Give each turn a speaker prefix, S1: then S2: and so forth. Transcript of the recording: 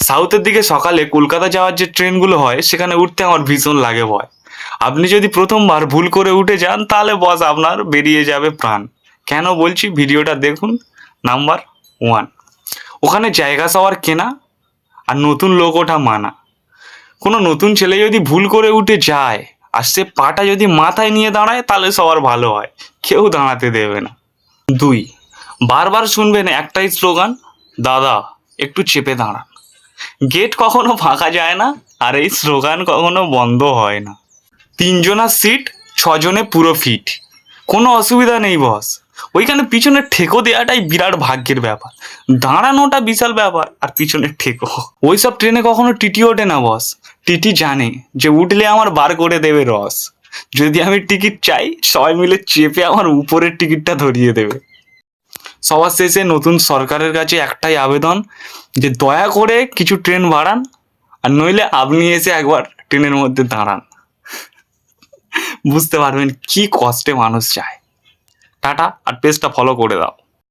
S1: সাউথের দিকে সকালে কলকাতা যাওয়ার যে ট্রেনগুলো হয় সেখানে উঠতে আমার ভীষণ লাগে ভয়। আপনি যদি প্রথমবার ভুল করে উঠে যান তাহলে বস আপনার বেরিয়ে যাবে প্রাণ। কেন বলছি ভিডিওটা দেখুন। নাম্বার 1, ওখানে জায়গা সবার কেনা আর নতুন লোক ওঠা মানা। কোনো নতুন ছেলে যদি ভুল করে উঠে যায় আর সে পাটা যদি মাথায় নিয়ে দাঁড়ায় তাহলে সবার ভালো হয়, কেউ দাঁড়াতে দেবে না। 2, বারবার শুনবেন একটাই স্লোগান, দাদা একটু চেপে দাঁড়ান। গেট কখনো ফাঁকা যায় না আর এই স্লোগান কখনো বন্ধ হয় না। 3 জনের সিট, 6 জনে পুরো ফিট, কোনো অসুবিধা নেই বস। ওইখানে পিছনের ঠেকো দেওয়াটাই বিরাট ভাগ্যের ব্যাপার। দাঁড়ানোটা বিশাল ব্যাপার আর পিছনের ঠেকো। ওইসব ট্রেনে কখনো টিটি ওঠে না বস। টিটি জানে যে উঠলে আমার বার করে দেবে রস। যদি আমি টিকিট চাই সবাই মিলে চেপে আমার উপরের টিকিটটা ধরিয়ে দেবে। সবার শেষে নতুন সরকারের কাছে একটাই আবেদন, যে দয়া করে কিছু ট্রেন বাড়ান, আর নইলে আপনি এসে একবার ট্রেনের মধ্যে দাঁড়ান। বুঝতে পারবেন কি কষ্টে মানুষ যায়। টাটা, আর পেজটা ফলো করে দাও।